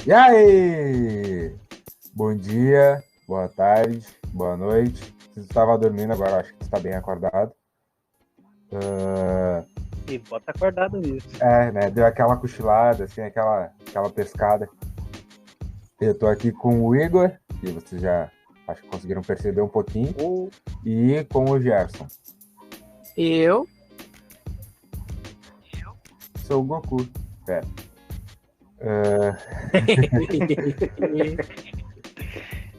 E aí? Bom dia, boa tarde, boa noite. Se você estava dormindo agora, acho que você está bem acordado. E bota acordado nisso. Né? Deu aquela cochilada, assim, aquela pescada. Eu tô aqui com o Igor, que vocês já acho que conseguiram perceber um pouquinho, Ou e com o Gerson. Eu? Sou o Goku. Pera.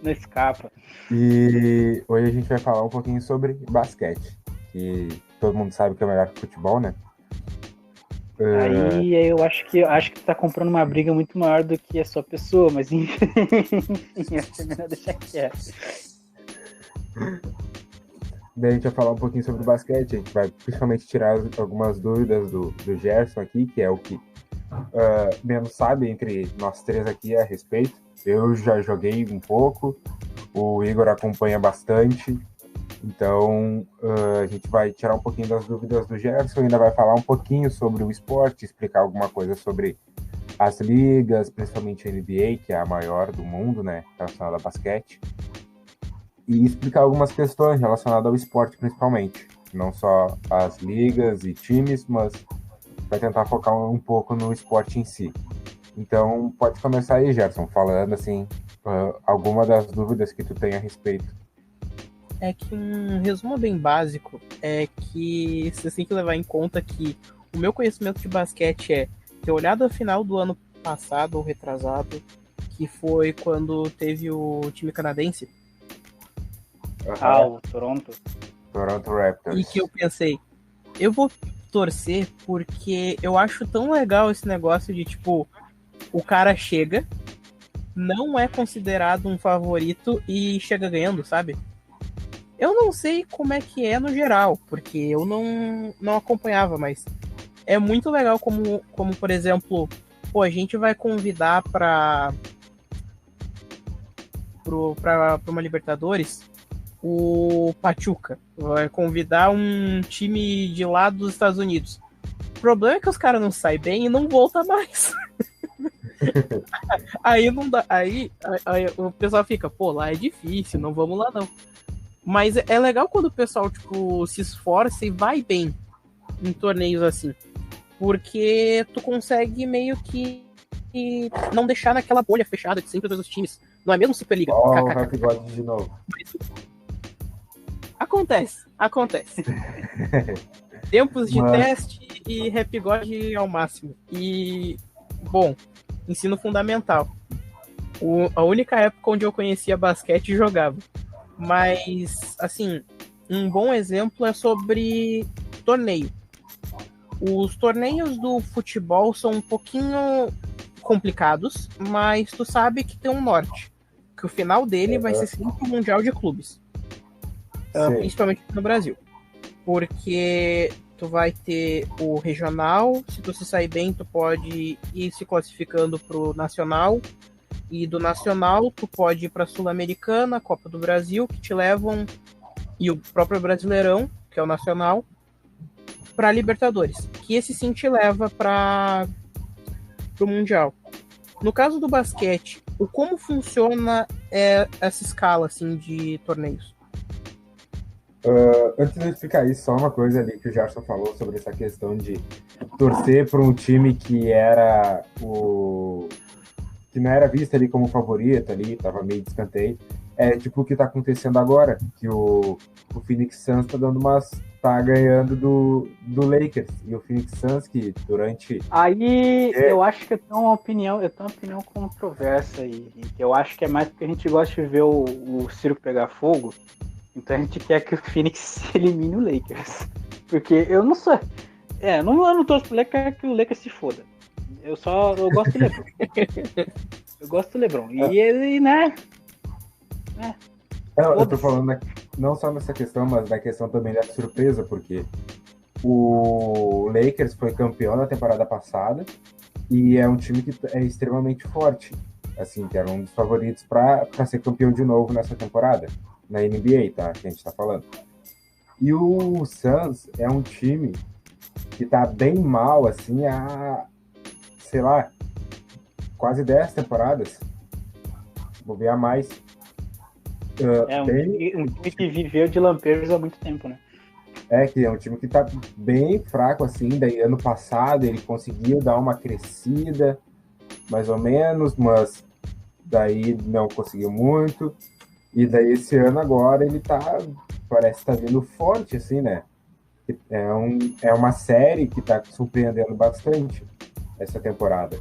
não escapa. E hoje a gente vai falar um pouquinho sobre basquete, que todo mundo sabe que é melhor que futebol, né? Aí eu acho que tá comprando uma briga muito maior do que a sua pessoa, mas enfim, é melhor deixar quieto. Daí a gente vai falar um pouquinho sobre o basquete, a gente vai principalmente tirar algumas dúvidas do Gerson aqui, que é o que menos sabe entre nós três aqui a respeito. Eu já joguei um pouco, o Igor acompanha bastante, então a gente vai tirar um pouquinho das dúvidas do Gerson, ainda vai falar um pouquinho sobre o esporte, explicar alguma coisa sobre as ligas, principalmente a NBA, que é a maior do mundo, né, relacionada a basquete, e explicar algumas questões relacionadas ao esporte, principalmente. Não só as ligas e times, mas vai tentar focar um pouco no esporte em si. Então, pode começar aí, Gerson, falando assim, alguma das dúvidas que tu tem a respeito. É que um resumo bem básico é que você tem que levar em conta que o meu conhecimento de basquete é ter olhado a final do ano passado ou retrasado, que foi quando teve o time canadense, O Toronto. Toronto e Raptors. que eu pensei, eu vou torcer porque eu acho tão legal esse negócio de tipo, o cara chega, não é considerado um favorito e chega ganhando, sabe? Eu não sei como é que é no geral, porque eu não acompanhava, mas é muito legal como por exemplo, pô, a gente vai convidar para uma Libertadores o Pachuca, vai convidar um time de lá dos Estados Unidos. O problema é que os caras não saem bem e não volta mais. Aí não dá, aí o pessoal fica, pô, lá é difícil, não vamos lá não. Mas é legal quando o pessoal, tipo, se esforça e vai bem em torneios assim. Porque tu consegue meio que não deixar naquela bolha fechada de sempre todos os times. Não é mesmo Superliga? Ó, o Rap KKK. God de novo. Acontece. Tempos de Mas, teste e Rap God ao máximo. E, bom, ensino fundamental. A única época onde eu conhecia basquete e jogava. Mas, assim, um bom exemplo é sobre torneio. Os torneios do futebol são um pouquinho complicados, mas tu sabe que tem um norte. Que o final dele vai ser sempre o Mundial de Clubes. Principalmente no Brasil. Porque tu vai ter o regional, se tu se sair bem, tu pode ir se classificando pro nacional. E do nacional, tu pode ir pra Sul-Americana, Copa do Brasil, que te levam, e o próprio Brasileirão, que é o nacional, para Libertadores, que esse sim te leva para o Mundial. No caso do basquete, o como funciona essa escala assim de torneios? antes de eu explicar isso, só uma coisa ali que o Gerson falou sobre essa questão de torcer para um time que era o que não era visto ali como favorito ali, tava meio de escanteio. É tipo o que tá acontecendo agora, que o Phoenix Suns tá ganhando do Lakers. E o Phoenix Suns, que durante. Aí eu acho que eu tenho uma opinião controversa aí. Que eu acho que é mais porque a gente gosta de ver o circo pegar fogo. Então a gente quer que o Phoenix elimine o Lakers. Porque eu não sou. Eu não torço pro Lakers, quero que o Lakers se foda. Eu gosto do LeBron. Eu gosto do LeBron. E ele, né? Eu tô falando não só nessa questão, mas na questão também da surpresa, porque o Lakers foi campeão na temporada passada e é um time que é extremamente forte, assim, que era um dos favoritos para ser campeão de novo nessa temporada, na NBA, tá? Que a gente tá falando. E o Suns é um time que tá bem mal, assim, há, sei lá, quase 10 temporadas. Vou ver a mais. Um time que viveu de lampejos há muito tempo, né? Que é um time que tá bem fraco, assim. Daí, ano passado, ele conseguiu dar uma crescida, mais ou menos, mas daí não conseguiu muito. E daí, esse ano agora, ele parece estar vindo forte, assim, né? É uma série que tá surpreendendo bastante essa temporada.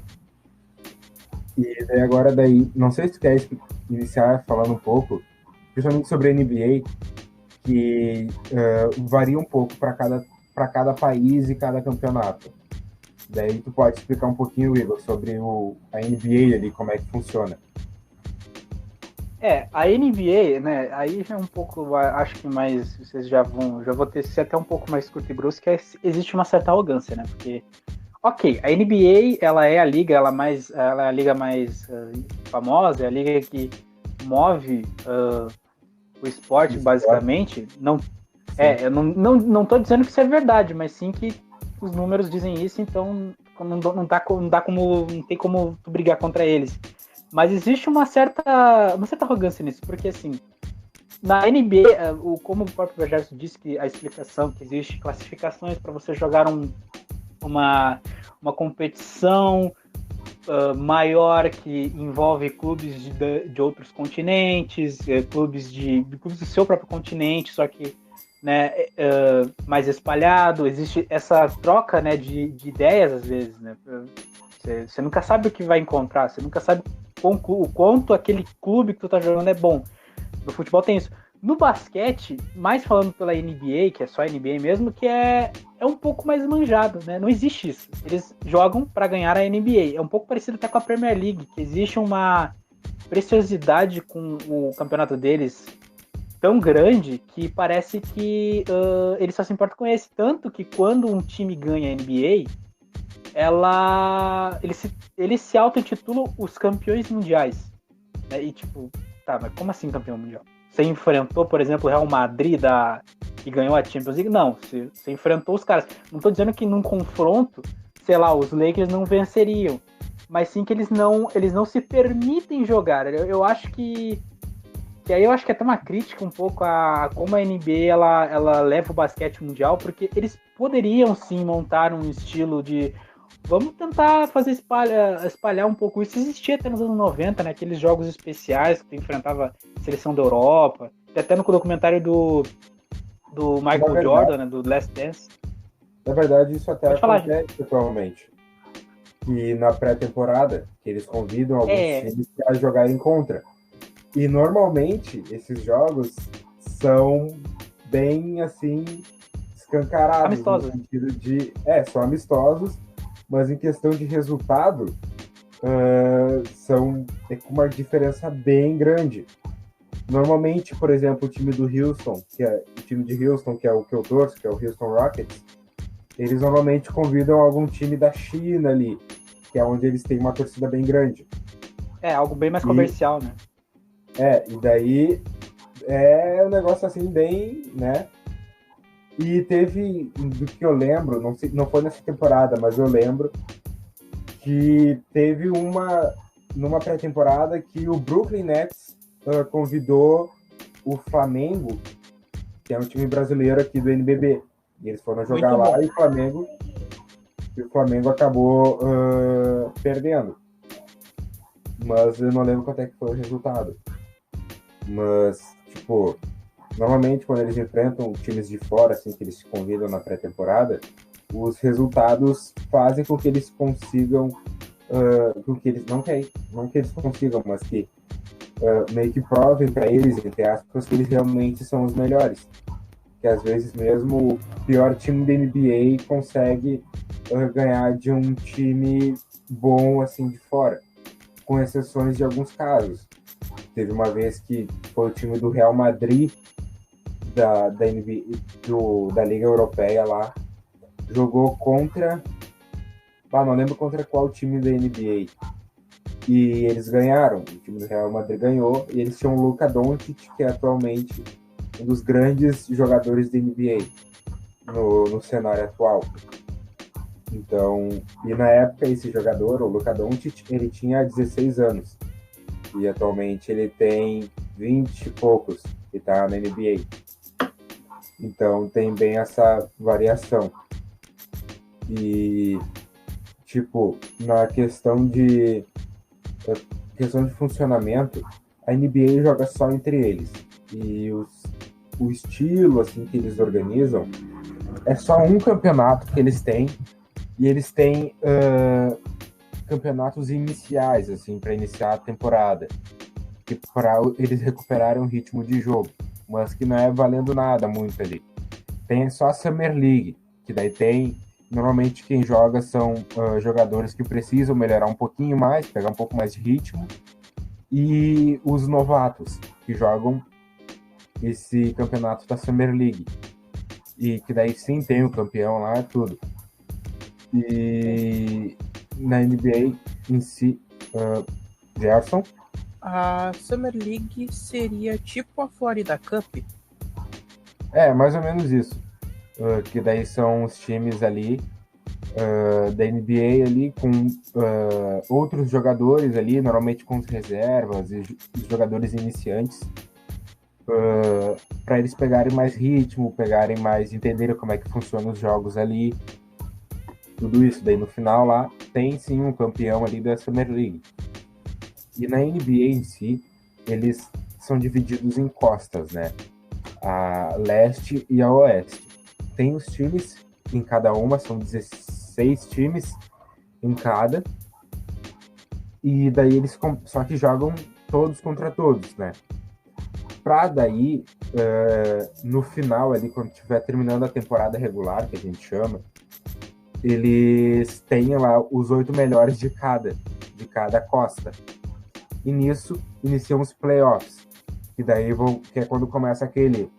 E daí agora, não sei se tu quer iniciar falando um pouco, principalmente sobre a NBA, que varia um pouco para cada país e cada campeonato. Daí tu pode explicar um pouquinho, Igor, sobre a NBA ali, como é que funciona. A NBA, né, aí já é um pouco, acho que mais, vocês já vou ter ser até um pouco mais curto e brusco, que existe uma certa arrogância, né, porque, ok, a NBA, ela é a liga, ela é a liga mais famosa, é a liga que move o esporte, basicamente. Eu não tô dizendo que isso é verdade, mas sim que os números dizem isso, então não tem como tu brigar contra eles. Mas existe uma certa arrogância nisso, porque assim, na NBA, como o próprio Gerson disse, que a explicação que existe classificações para você jogar uma competição maior que envolve clubes de outros continentes, clubes do seu próprio continente, só que, né, mais espalhado. Existe essa troca, né, de ideias às vezes, né? Você nunca sabe o que vai encontrar, você nunca sabe o quanto aquele clube que tu tá jogando é bom. No futebol tem isso. No basquete, mais falando pela NBA, que é só NBA mesmo, que é um pouco mais manjado, né? Não existe isso. Eles jogam para ganhar a NBA. É um pouco parecido até com a Premier League, que existe uma preciosidade com o campeonato deles tão grande que parece que eles só se importam com esse. Tanto que quando um time ganha a NBA, eles se auto-intitulam os campeões mundiais. Né? E tipo, tá, mas como assim campeão mundial? Você enfrentou, por exemplo, o Real Madrid que ganhou a Champions League? Não, você enfrentou os caras. Não tô dizendo que num confronto, sei lá, os Lakers não venceriam, mas sim que eles não se permitem jogar. Eu acho que aí eu acho que é até uma crítica um pouco a como a NBA ela leva o basquete mundial, porque eles poderiam sim montar um estilo de vamos tentar fazer espalhar um pouco isso. Existia até nos anos 90, né? Aqueles jogos especiais que tu enfrentava a seleção da Europa. Até no documentário do Michael Jordan, né? Do Last Dance. Na verdade, isso até acontece atualmente. E na pré-temporada, que eles convidam alguns times para jogarem contra. E normalmente, esses jogos são bem, assim, escancarados. Amistosos. No sentido de... são amistosos, mas em questão de resultado, são com uma diferença bem grande. Normalmente, por exemplo, o time de Houston, que é o que eu torço, que é o Houston Rockets, eles normalmente convidam algum time da China ali, que é onde eles têm uma torcida bem grande. Algo bem mais comercial, né? E daí é um negócio assim bem, né? E teve, do que eu lembro, não foi nessa temporada, mas eu lembro que teve numa pré-temporada que o Brooklyn Nets convidou o Flamengo, que é um time brasileiro aqui do NBB. E eles foram jogar lá e o Flamengo acabou perdendo. Mas eu não lembro quanto é que foi o resultado. Mas, tipo, normalmente quando eles enfrentam times de fora, assim, que eles se convidam na pré-temporada, os resultados fazem com que eles consigam, com que eles, não que eles consigam, mas que meio que provem para eles, entre aspas, que eles realmente são os melhores. Que às vezes mesmo o pior time da NBA consegue ganhar de um time bom, assim, de fora, com exceções de alguns casos. Teve uma vez que foi o time do Real Madrid, da NBA, da Liga Europeia lá, jogou contra... não lembro contra qual time da NBA. E eles ganharam. O time do Real Madrid ganhou. E eles tinham o Luka Doncic, que é atualmente um dos grandes jogadores da NBA no cenário atual. Então, e na época esse jogador, o Luka Doncic, ele tinha 16 anos. E atualmente ele tem 20 e poucos e tá na NBA. Então tem bem essa variação. E, tipo, na questão de funcionamento, a NBA joga só entre eles. E o estilo assim que eles organizam é só um campeonato que eles têm. E eles têm campeonatos iniciais, assim, para iniciar a temporada. Para eles recuperarem o ritmo de jogo. Mas que não é valendo nada muito ali. Tem só a Summer League, que daí tem... Normalmente quem joga são jogadores que precisam melhorar um pouquinho mais, pegar um pouco mais de ritmo. E os novatos, que jogam esse campeonato da Summer League. E que daí sim tem o campeão lá, tudo. E na NBA em si, Gerson? A Summer League seria tipo a Florida Cup? É, mais ou menos isso. Que daí são os times ali da NBA ali com outros jogadores ali, normalmente com os reservas e os jogadores iniciantes, para eles pegarem mais ritmo, entenderem como é que funcionam os jogos ali. Tudo isso, daí no final lá tem sim um campeão ali da Summer League. E na NBA em si, eles são divididos em costas, né? A leste e a oeste. Tem os times em cada uma, são 16 times em cada. E daí eles só que jogam todos contra todos, né? Pra daí, no final ali, quando estiver terminando a temporada regular, que a gente chama, eles têm lá os 8 melhores de cada costa. E nisso iniciam os playoffs. E daí que é quando começa aquele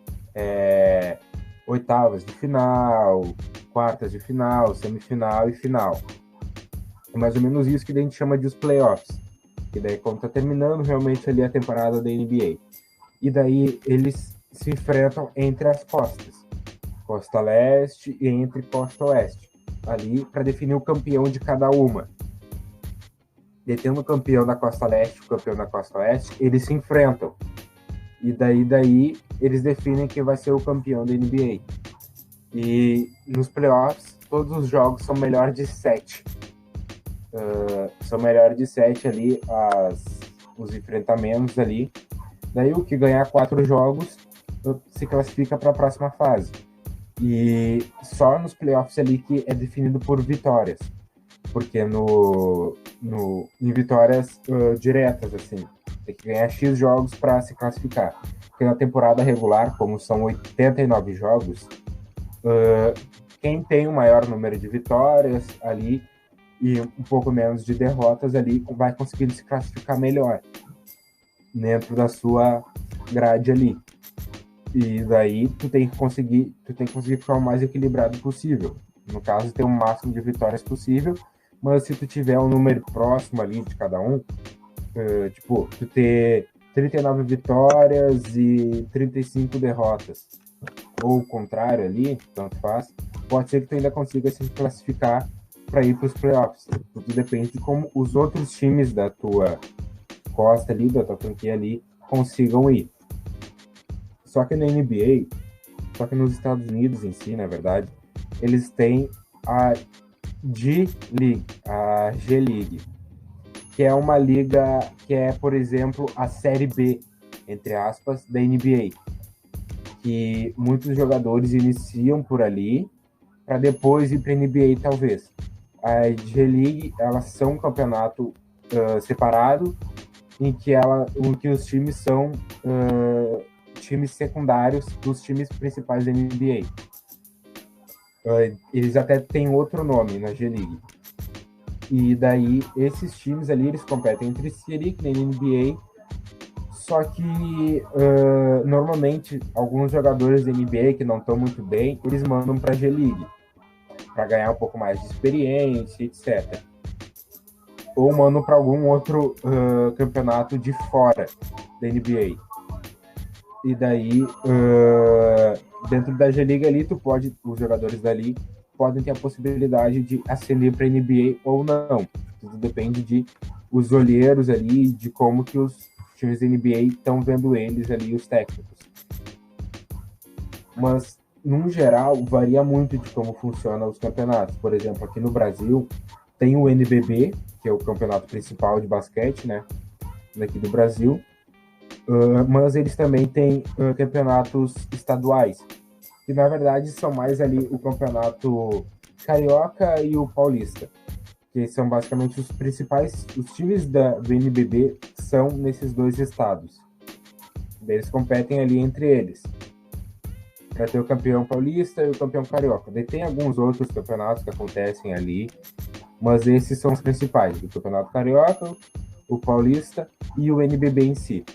oitavas de final, quartas de final, semifinal e final. É mais ou menos isso que a gente chama de os playoffs. E daí quando tá terminando realmente ali a temporada da NBA. E daí eles se enfrentam entre as costas. Costa leste e entre costa oeste. Ali para definir o campeão de cada uma. E tendo o campeão da costa leste e o campeão da costa oeste, eles se enfrentam. E daí eles definem quem vai ser o campeão da NBA. E nos playoffs, todos os jogos são melhor de 7. São melhor de 7 ali, os enfrentamentos ali. Daí o que ganhar 4 jogos se classifica para a próxima fase. E só nos playoffs ali que é definido por vitórias. Porque em vitórias diretas, assim, tem que ganhar X jogos para se classificar. Porque na temporada regular, como são 89 jogos, quem tem o maior número de vitórias ali e um pouco menos de derrotas ali vai conseguir se classificar melhor dentro da sua grade ali. E daí tu tem que conseguir ficar o mais equilibrado possível. No caso, ter o máximo de vitórias possível, mas se tu tiver um número próximo ali de cada um, tipo, tu ter 39 vitórias e 35 derrotas, ou o contrário ali, tanto faz, pode ser que tu ainda consiga se classificar para ir para os playoffs. Tudo depende de como os outros times da tua costa ali, da tua franquia ali, consigam ir. Só que na NBA, só que nos Estados Unidos em si, na verdade, eles têm a G-League, a G-League, que é uma liga que é, por exemplo, a Série B, entre aspas, da NBA, que muitos jogadores iniciam por ali para depois ir para a NBA, talvez. A G-League, elas são um campeonato separado, em que os times são times secundários dos times principais da NBA. Eles até têm outro nome na G-League. E daí, esses times ali, eles competem entre si ali, que nem na NBA. Só que, normalmente, alguns jogadores da NBA que não estão muito bem, eles mandam para a G-League, para ganhar um pouco mais de experiência, etc. Ou mandam para algum outro campeonato de fora da NBA. E daí, dentro da G-League ali, os jogadores dali podem ter a possibilidade de ascender para a NBA ou não. Tudo depende de os olheiros ali, de como que os times da NBA estão vendo eles ali, os técnicos. Mas, no geral, varia muito de como funcionam os campeonatos. Por exemplo, aqui no Brasil, tem o NBB, que é o campeonato principal de basquete, né, daqui do Brasil, mas eles também têm campeonatos estaduais, que na verdade são mais ali o campeonato carioca e o paulista, que são basicamente os principais, os times do NBB são nesses dois estados. Eles competem ali entre eles, para ter o campeão paulista e o campeão carioca. Daí tem alguns outros campeonatos que acontecem ali, mas esses são os principais, o campeonato carioca, o paulista e o NBB em si.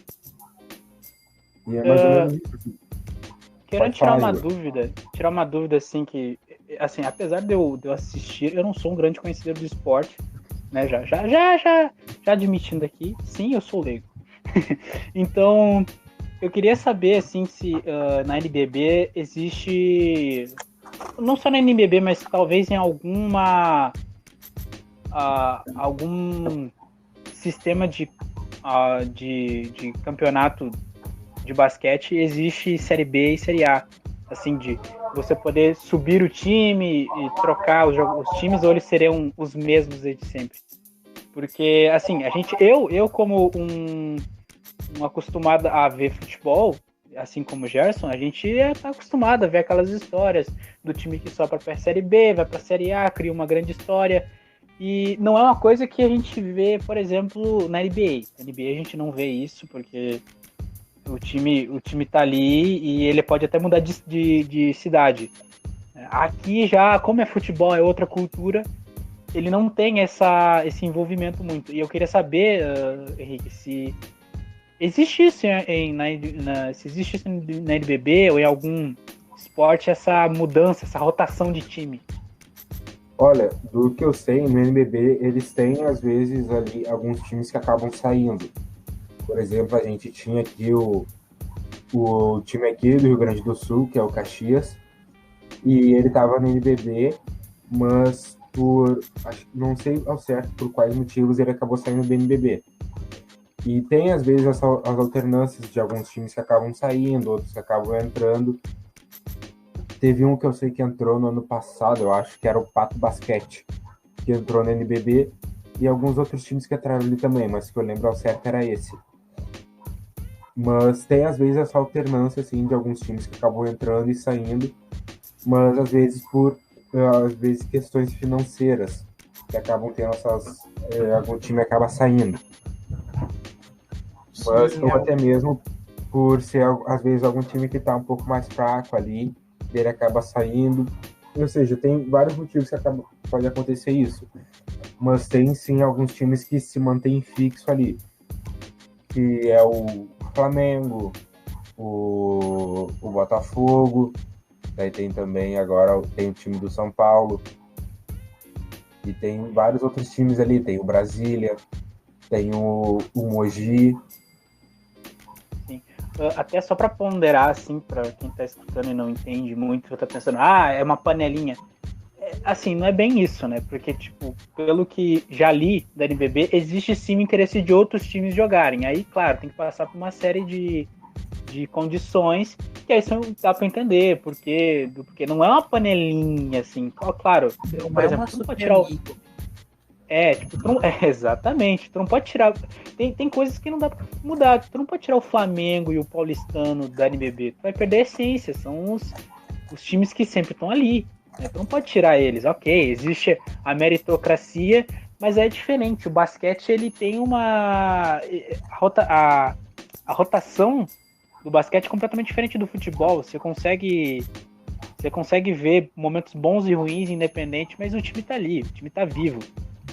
E é mais ou menos isso. Assim. Querendo tirar uma dúvida assim que, assim, apesar de eu assistir, eu não sou um grande conhecedor do esporte, né? Já admitindo aqui, sim, eu sou leigo. Então, eu queria saber assim se na NBB existe, não só na NBB, mas talvez em algum sistema de campeonato de basquete, existe Série B e Série A, assim, de você poder subir o time e trocar os times, ou eles seriam os mesmos desde sempre? Porque, assim, eu como um acostumado a ver futebol, assim como o Gerson, a gente está acostumado a ver aquelas histórias do time que sobe para a Série B, vai para a Série A, cria uma grande história, e não é uma coisa que a gente vê, por exemplo, na NBA. Na NBA a gente não vê isso, porque o time tá ali e ele pode até mudar de cidade. Aqui já, como é futebol, é outra cultura, ele não tem esse envolvimento muito. E eu queria saber, Henrique, se existe isso se existe isso na NBB ou em algum esporte, essa mudança, essa rotação de time. Olha, do que eu sei, no NBB eles têm às vezes ali alguns times que acabam saindo. Por exemplo, a gente tinha aqui o time aqui do Rio Grande do Sul, que é o Caxias, e ele estava no NBB, mas não sei ao certo por quais motivos ele acabou saindo do NBB. E tem às vezes as alternâncias de alguns times que acabam saindo, outros que acabam entrando. Teve um que eu sei que entrou no ano passado, eu acho que era o Pato Basquete, que entrou no NBB, e alguns outros times que entraram ali também, mas que eu lembro ao certo era esse. Mas tem, às vezes, essa alternância, assim, de alguns times que acabam entrando e saindo, mas, às vezes, questões financeiras, que acabam tendo algum time acaba saindo. Mas, ou até mesmo por ser, às vezes, algum time que está um pouco mais fraco ali, ele acaba saindo. Ou seja, tem vários motivos que pode acontecer isso. Mas tem, sim, alguns times que se mantêm fixo ali, que é o Flamengo, o Botafogo, daí tem também agora tem o time do São Paulo, e tem vários outros times ali, tem o Brasília, tem o Mogi. Sim. Até só para ponderar, assim, para quem está escutando e não entende muito, está pensando, é uma panelinha. Assim, não é bem isso, né? Porque, tipo, pelo que já li da NBB, existe sim o interesse de outros times jogarem. Aí, claro, tem que passar por uma série de condições, que aí dá pra entender, porque não é uma panelinha, assim. Claro, por exemplo, tu não pode tirar exatamente. Tu não pode tirar... Tem coisas que não dá pra mudar. Tu não pode tirar o Flamengo e o Paulistano da NBB. Tu vai perder a essência. São os times que sempre estão ali. Tu não pode tirar eles, ok, existe a meritocracia, mas é diferente. O basquete, ele tem a rotação do basquete é completamente diferente do futebol. Você consegue ver momentos bons e ruins, independente, mas o time tá ali, o time tá vivo.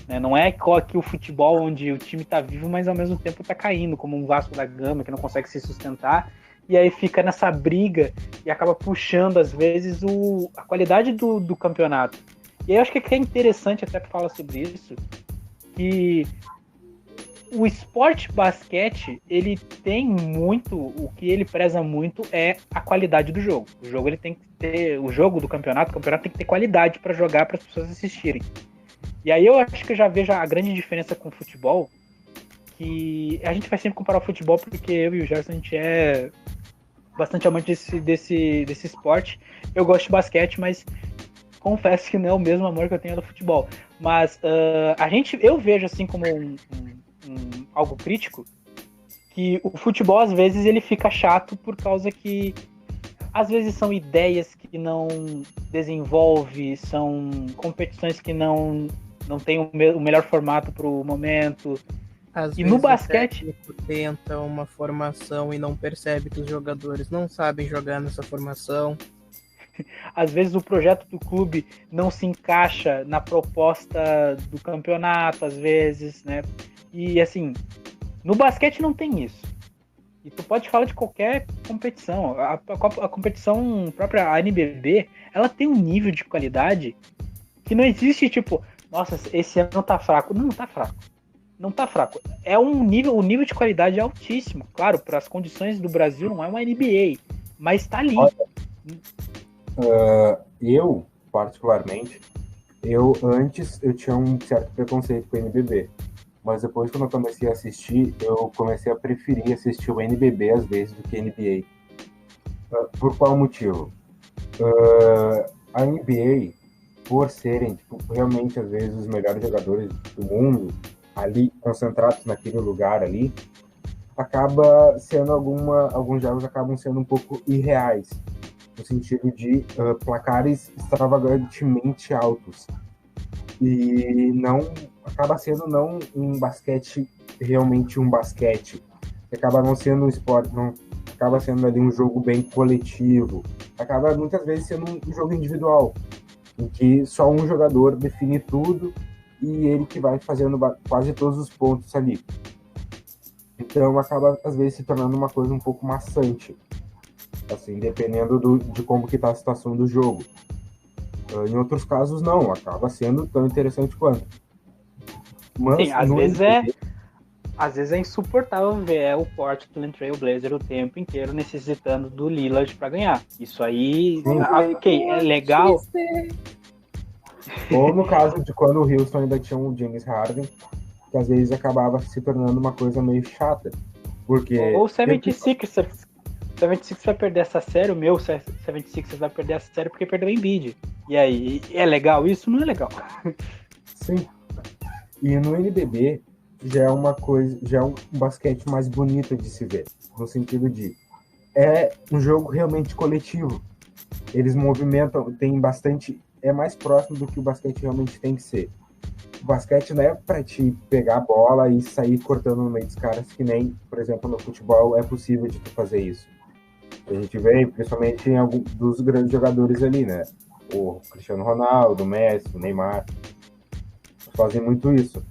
Né? Não é aqui o futebol onde o time tá vivo, mas ao mesmo tempo tá caindo, como um Vasco da Gama que não consegue se sustentar, e aí fica nessa briga e acaba puxando, às vezes, a qualidade do campeonato. E aí eu acho que é interessante até falar sobre isso, que o esporte basquete, ele tem muito, o que ele preza muito é a qualidade do jogo. O jogo ele tem que ter, o jogo do campeonato, o campeonato tem que ter qualidade para jogar, para as pessoas assistirem. E aí eu acho que eu já vejo a grande diferença com o futebol, que a gente vai sempre comparar o futebol porque eu e o Gerson, a gente é bastante amante desse esporte. Eu gosto de basquete, mas confesso que não é o mesmo amor que eu tenho do futebol. Mas eu vejo assim como algo crítico, que o futebol às vezes ele fica chato por causa que às vezes são ideias que não desenvolve, são competições que não tem o melhor formato para o momento. Às e vezes no basquete o técnico tenta uma formação e não percebe que os jogadores não sabem jogar nessa formação. Às vezes o projeto do clube não se encaixa na proposta do campeonato, às vezes, né? E assim, no basquete não tem isso. E tu pode falar de qualquer competição. A competição própria, a NBB, ela tem um nível de qualidade que não existe, tipo, nossa, esse ano tá fraco. Não tá fraco. Não tá fraco. É o nível de qualidade é altíssimo. Claro, para as condições do Brasil não é uma NBA, mas tá ali. Eu, particularmente, antes eu tinha um certo preconceito com o NBB. Mas depois, quando eu comecei a assistir, eu comecei a preferir assistir o NBB às vezes do que NBA. Por qual motivo? A NBA, por serem realmente às vezes os melhores jogadores do mundo, ali concentrados naquele lugar ali, acaba sendo alguns jogos acabam sendo um pouco irreais, no sentido de placares extravagantemente altos. E não acaba sendo não um basquete, realmente um basquete. Acaba não sendo um esporte, não acaba sendo ali um jogo bem coletivo. Acaba muitas vezes sendo um jogo individual, em que só um jogador define tudo e ele que vai fazendo quase todos os pontos ali. Então acaba às vezes se tornando uma coisa um pouco maçante, assim, dependendo de como que tá a situação do jogo. Em outros casos não, acaba sendo tão interessante quanto. Mas, sim, às vezes é insuportável ver o Portland Trail Blazer o tempo inteiro necessitando do Lillard para ganhar. Isso aí, ok, é legal. Ou no caso de quando o Houston ainda tinha o James Harden, que às vezes acabava se tornando uma coisa meio chata. Porque ou o 76ers vai perder essa série, o meu 76ers vai perder essa série porque perdeu o Embiid. E aí, é legal isso? Não é legal. Sim. E no NBB já é uma coisa, já é um basquete mais bonito de se ver, no sentido de é um jogo realmente coletivo. Eles movimentam, tem bastante, é mais próximo do que o basquete realmente tem que ser. O basquete não é para te pegar a bola e sair cortando no meio dos caras, que nem, por exemplo, no futebol é possível de tu fazer isso. A gente vê, principalmente em alguns dos grandes jogadores ali, né? O Cristiano Ronaldo, o Messi, o Neymar, fazem muito isso.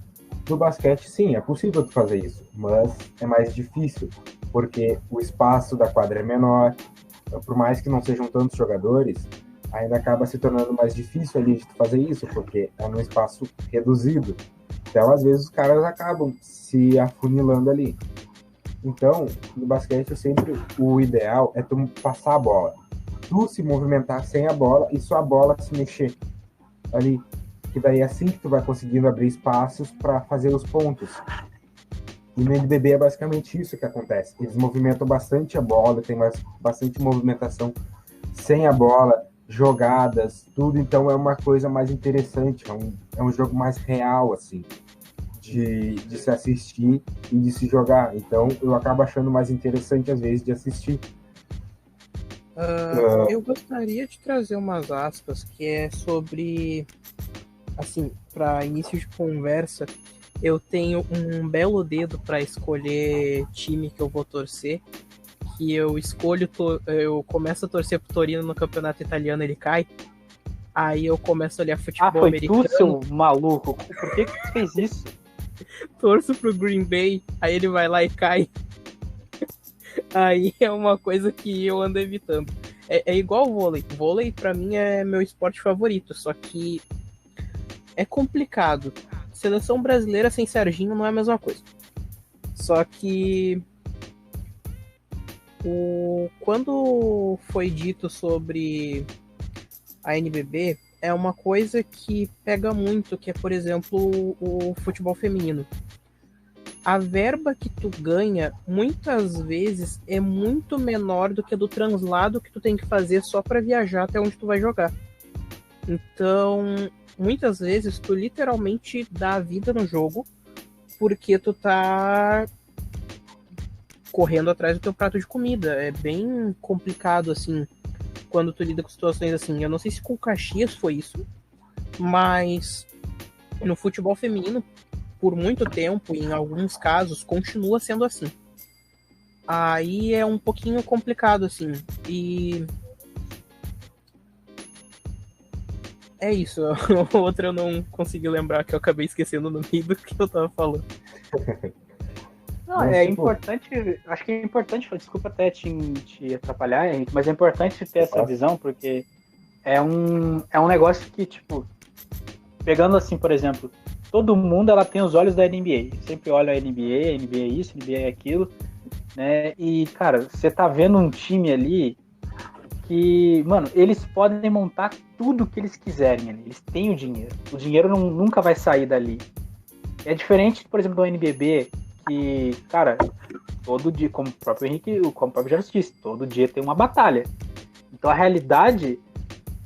No basquete, sim, é possível tu fazer isso, mas é mais difícil, porque o espaço da quadra é menor, por mais que não sejam tantos jogadores, ainda acaba se tornando mais difícil ali de tu fazer isso, porque é num espaço reduzido. Então, às vezes, os caras acabam se afunilando ali. Então, no basquete, o ideal é tu passar a bola. Tu se movimentar sem a bola e só a bola se mexer ali. Que daí é assim que tu vai conseguindo abrir espaços para fazer os pontos. E no NBB é basicamente isso que acontece. Eles movimentam bastante a bola, tem bastante movimentação sem a bola, jogadas, tudo. Então é uma coisa mais interessante, é um jogo mais real, assim, de se assistir e de se jogar. Então eu acabo achando mais interessante, às vezes, de assistir. Eu gostaria de trazer umas aspas que é sobre, assim, para início de conversa, eu tenho um belo dedo para escolher time que eu vou torcer, que eu escolho, eu começo a torcer pro Torino no campeonato italiano, ele cai, aí eu começo a olhar futebol foi americano. Tu, seu maluco? Por que tu fez isso? Torço pro Green Bay, aí ele vai lá e cai. Aí é uma coisa que eu ando evitando. É igual o vôlei. Vôlei, pra mim, é meu esporte favorito. Só que é complicado. Seleção brasileira sem Serginho não é a mesma coisa. Só que quando foi dito sobre a NBB, é uma coisa que pega muito, que é, por exemplo, o futebol feminino. A verba que tu ganha, muitas vezes, é muito menor do que a do translado que tu tem que fazer só para viajar até onde tu vai jogar. Então, muitas vezes, tu literalmente dá a vida no jogo porque tu tá correndo atrás do teu prato de comida. É bem complicado, assim, quando tu lida com situações assim. Eu não sei se com o Caxias foi isso, mas no futebol feminino, por muito tempo, em alguns casos, continua sendo assim. Aí é um pouquinho complicado, assim. E é isso. Outra eu não consegui lembrar, que eu acabei esquecendo no meio do que eu tava falando. Não, é importante, acho que é importante, desculpa até te atrapalhar, Henrique, mas é importante ter essa visão, porque é um negócio que, tipo, pegando assim, por exemplo, todo mundo ela tem os olhos da NBA, sempre olha a NBA é isso, NBA é aquilo, né, e, cara, você tá vendo um time ali que, mano, eles podem montar tudo que eles quiserem ali, eles têm o dinheiro nunca vai sair dali. É diferente, por exemplo, do NBB, que, cara, todo dia, como o próprio Henrique, como o próprio Gerson disse, todo dia tem uma batalha. Então a realidade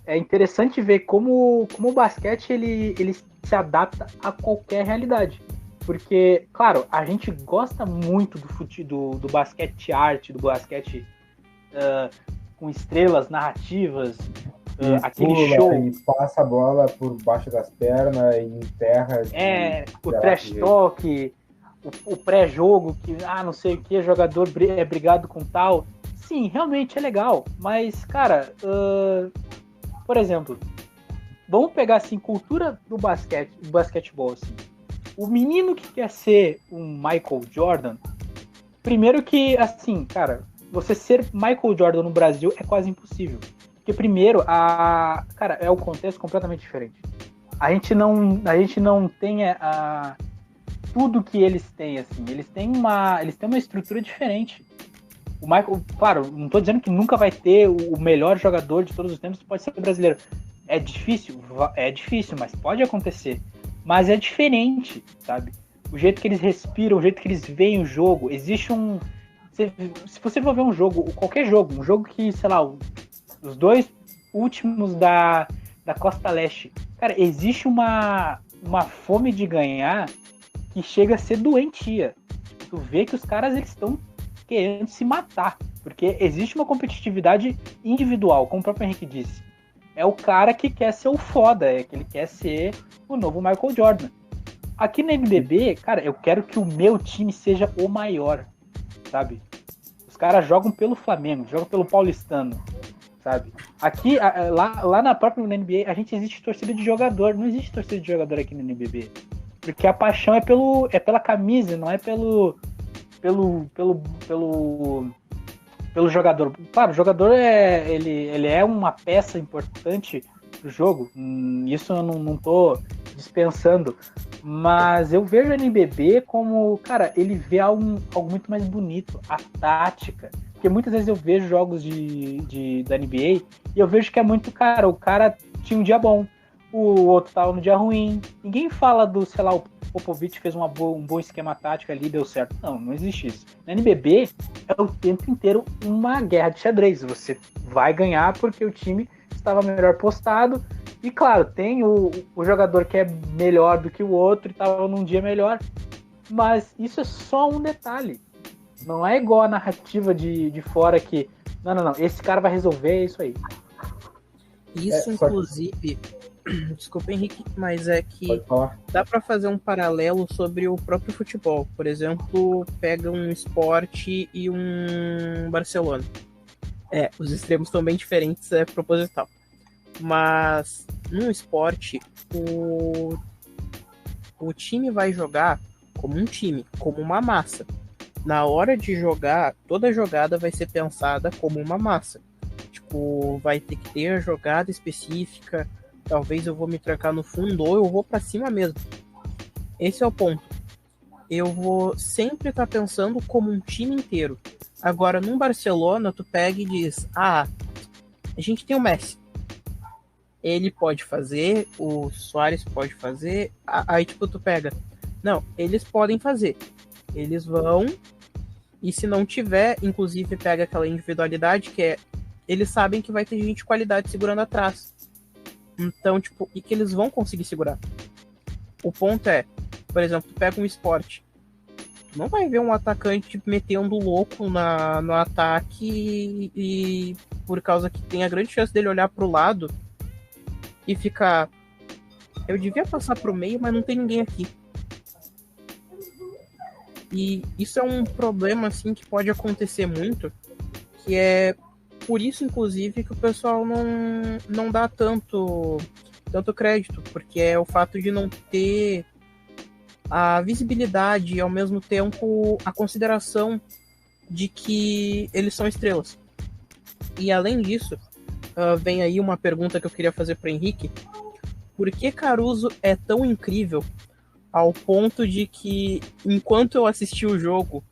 é interessante ver como o basquete ele se adapta a qualquer realidade. Porque, claro, a gente gosta muito do basquete arte, do basquete com estrelas, narrativas, aquele pula, show. E passa a bola por baixo das pernas e enterra. O trash talk, o pré-jogo, que não sei o que, jogador é brigado com tal. Sim, realmente é legal, mas, cara, por exemplo, vamos pegar assim, cultura do basquetebol, assim. O menino que quer ser um Michael Jordan, primeiro que, assim, cara, você ser Michael Jordan no Brasil é quase impossível. Porque primeiro, cara, é um contexto completamente diferente. A gente não tem tudo que eles têm, assim. Eles têm uma estrutura diferente. O Michael, claro, não estou dizendo que nunca vai ter o melhor jogador de todos os tempos, pode ser brasileiro. É difícil, mas pode acontecer. Mas é diferente, sabe? O jeito que eles respiram, o jeito que eles veem o jogo. Existe se você for ver um jogo, qualquer jogo, um jogo que, sei lá, os dois últimos da Costa Leste, cara, existe uma fome de ganhar que chega a ser doentia. Tu vê que os caras eles estão querendo se matar, porque existe uma competitividade individual, como o próprio Henrique disse. É o cara que quer ser o foda, que ele quer ser o novo Michael Jordan. Aqui na NBB, cara, eu quero que o meu time seja o maior, sabe? Os caras jogam pelo Flamengo, jogam pelo Paulistano, sabe? Aqui, lá na própria NBA, a gente existe torcida de jogador, não existe torcida de jogador aqui no NBB. Porque a paixão é pela camisa, não é pelo jogador. Claro, o jogador ele é uma peça importante do jogo, isso eu não tô dispensando, mas eu vejo o NBB como, cara, ele vê algo muito mais bonito, a tática, porque muitas vezes eu vejo jogos da NBA e eu vejo que é muito, cara, o cara tinha um dia bom, o outro tava no dia ruim, ninguém fala do, sei lá, o Popovich fez um bom esquema tático ali, deu certo. Não existe isso. Na NBB é o tempo inteiro uma guerra de xadrez. Você vai ganhar porque o time estava melhor postado. E claro, tem o jogador que é melhor do que o outro e estava num dia melhor. Mas isso é só um detalhe. Não é igual a narrativa de fora que não, esse cara vai resolver isso aí. Isso, inclusive... Desculpa, Henrique, mas é que dá para fazer um paralelo sobre o próprio futebol. Por exemplo, pega um Sport e um Barcelona. Os extremos estão bem diferentes, é proposital. Mas no esporte, o time vai jogar como um time, como uma massa. Na hora de jogar, toda jogada vai ser pensada como uma massa. Tipo, vai ter que ter a jogada específica. Talvez eu vou me trancar no fundo ou eu vou pra cima mesmo. Esse é o ponto. eu vou sempre estar pensando como um time inteiro. Agora, num Barcelona, tu pega e diz, a gente tem o Messi. Ele pode fazer, o Suárez pode fazer, aí tipo, tu pega. Não, eles podem fazer. Eles vão, e se não tiver, inclusive pega aquela individualidade que é, eles sabem que vai ter gente de qualidade segurando atrás. Então, tipo, e que eles vão conseguir segurar. O ponto é, por exemplo, tu pega um esporte, tu não vai ver um atacante metendo louco no ataque e por causa que tem a grande chance dele olhar pro lado e ficar, eu devia passar pro meio, mas não tem ninguém aqui. E isso é um problema, assim, que pode acontecer muito, que é por isso, inclusive, que o pessoal não dá tanto crédito, porque é o fato de não ter a visibilidade e, ao mesmo tempo, a consideração de que eles são estrelas. E, além disso, vem aí uma pergunta que eu queria fazer para Henrique. Por que Caruso é tão incrível ao ponto de que, enquanto eu assisti o jogo,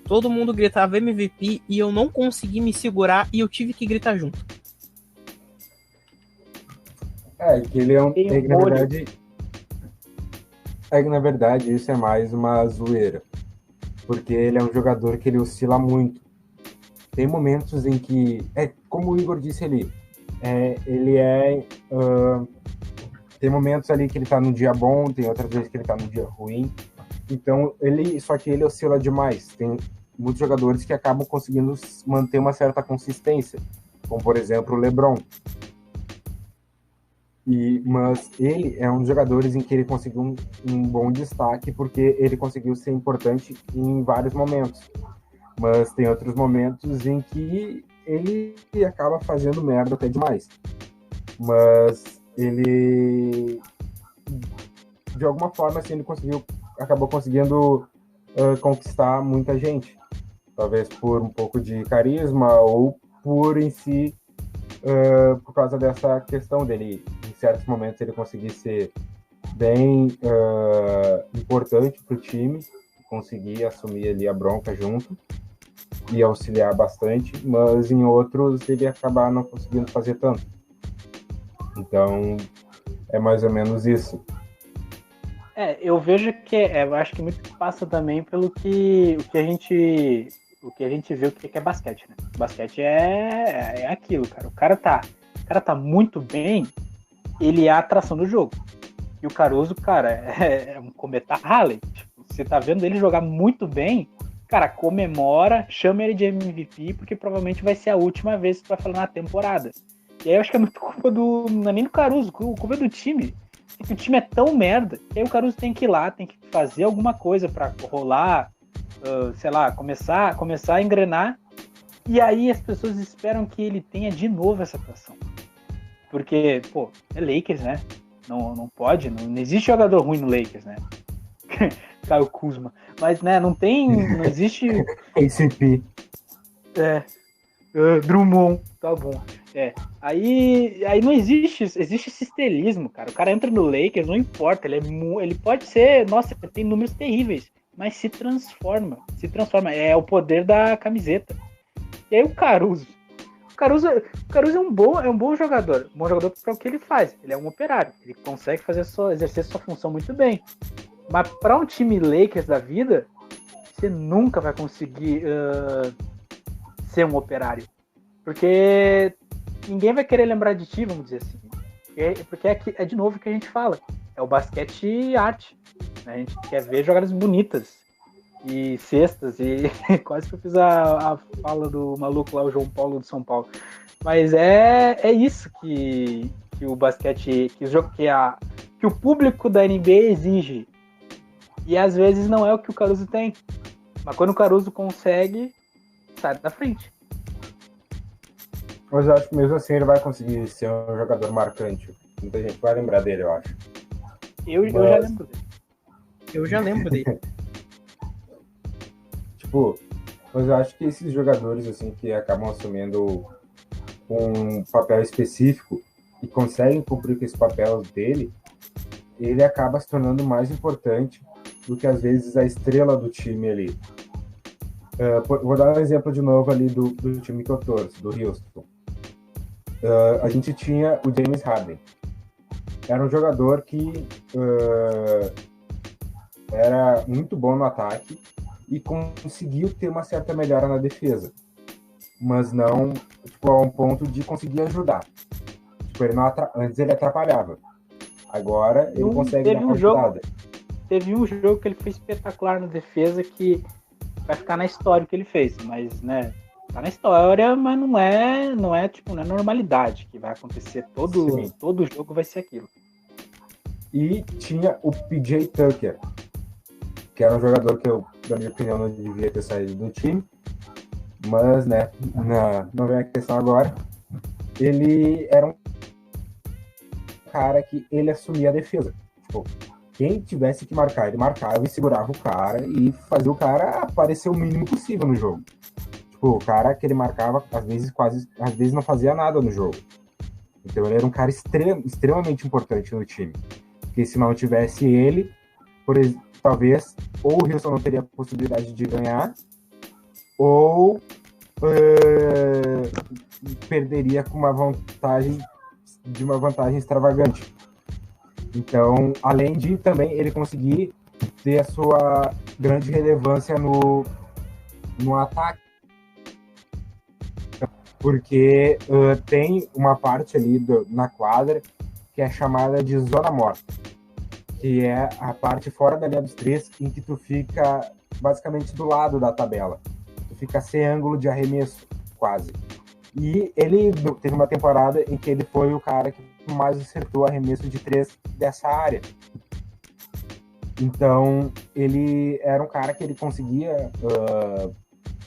todo mundo gritava MVP e eu não consegui me segurar e eu tive que gritar junto? Que ele é um... na verdade, isso é mais uma zoeira. Porque ele é um jogador que ele oscila muito. Tem momentos em que... como o Igor disse ali, tem momentos ali que ele tá num dia bom, tem outras vezes que ele tá num dia ruim. Então, só que ele oscila demais. Tem muitos jogadores que acabam conseguindo manter uma certa consistência, como, por exemplo, o LeBron. Mas ele é um dos jogadores em que ele conseguiu um bom destaque, porque ele conseguiu ser importante em vários momentos. Mas tem outros momentos em que ele acaba fazendo merda até demais. Mas ele, de alguma forma, assim, ele acabou conseguindo conquistar muita gente. Talvez por um pouco de carisma ou por em si, por causa dessa questão dele, em certos momentos, ele conseguir ser bem importante para o time, conseguir assumir ali a bronca junto e auxiliar bastante, mas em outros ele acabar não conseguindo fazer tanto. Então, é mais ou menos isso. Eu vejo que eu acho que muito passa também pelo que a gente vê o que é basquete, né? Basquete é aquilo, cara. O cara tá muito bem, ele é a atração do jogo. E o Caruso, cara, é um cometa Halley. Tipo, você tá vendo ele jogar muito bem, cara, comemora, chama ele de MVP, porque provavelmente vai ser a última vez que vai falar na temporada. E aí eu acho que é muito culpa não é nem do Caruso, culpa é do time. Porque o time é tão merda, que aí o Caruso tem que ir lá, tem que fazer alguma coisa pra rolar, sei lá, começar a engrenar. E aí as pessoas esperam que ele tenha de novo essa atuação. Porque, pô, é Lakers, né? Não pode, não existe jogador ruim no Lakers, né? Caio Kuzma. Mas, né, não existe... ACP. Drummond, tá bom. Aí não existe esse estelismo, cara. O cara entra no Lakers, não importa, ele pode ser, nossa, tem números terríveis, mas se transforma, é o poder da camiseta. E aí o Caruso é um bom jogador para o que ele faz. Ele é um operário, ele consegue exercer sua função muito bem. Mas para um time Lakers da vida, você nunca vai conseguir ser um operário, porque ninguém vai querer lembrar de ti, vamos dizer assim. Porque é de novo o que a gente fala. É o basquete arte. Né? A gente quer ver jogadas bonitas e cestas. E quase que eu fiz a fala do maluco lá, o João Paulo do São Paulo. Mas é isso que o basquete, que o público da NBA exige. E às vezes não é o que o Caruso tem. Mas quando o Caruso consegue, sai da frente. Mas eu acho que mesmo assim ele vai conseguir ser um jogador marcante. Muita gente vai lembrar dele, eu acho. Eu já lembro dele. Eu já lembro dele. Tipo, mas eu acho que esses jogadores assim que acabam assumindo um papel específico e conseguem cumprir com esse papel dele, ele acaba se tornando mais importante do que às vezes a estrela do time ali. Vou dar um exemplo de novo ali do time que eu torço, do Houston. A gente tinha o James Harden. Era um jogador que era muito bom no ataque e conseguiu ter uma certa melhora na defesa, mas não a um ponto de conseguir ajudar. Antes ele atrapalhava, agora ele consegue dar uma ajudada. Teve um jogo que ele foi espetacular na defesa que vai ficar na história o que ele fez, mas, né, tá na história, mas não é normalidade que vai acontecer, todo jogo vai ser aquilo. E tinha o PJ Tucker, que era um jogador que na minha opinião, não devia ter saído do time, mas, né, não vem a questão agora. Ele era um cara que ele assumia a defesa. Quem tivesse que marcar, ele marcava e segurava o cara e fazia o cara aparecer o mínimo possível no jogo. O cara que ele marcava, às vezes não fazia nada no jogo. Então ele era um cara extremamente importante no time. Porque se não tivesse ele, talvez ou o Houston não teria a possibilidade de ganhar, ou perderia com uma vantagem extravagante. Então, além de também ele conseguir ter a sua grande relevância no ataque, porque tem uma parte ali na quadra que é chamada de zona morta, que é a parte fora da linha dos três, em que tu fica basicamente do lado da tabela. Tu fica sem ângulo de arremesso, quase. E ele teve uma temporada em que ele foi o cara que mais acertou arremesso de 3 dessa área. Então, ele era um cara que ele conseguia...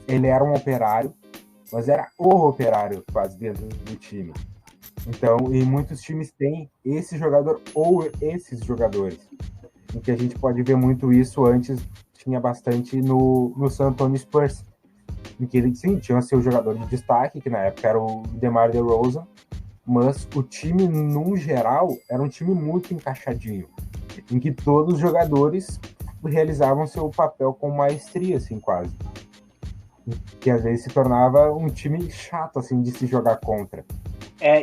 ele era um operário, mas era o operário quase dentro do time. Então, e muitos times têm esse jogador ou esses jogadores. Em que a gente pode ver muito isso antes, tinha bastante no San Antonio Spurs. Em que ele, sim, tinha seu jogador de destaque, que na época era o DeMar DeRozan, mas o time, no geral, era um time muito encaixadinho, em que todos os jogadores realizavam seu papel com maestria, assim, quase. Que às vezes se tornava um time chato, assim, de se jogar contra.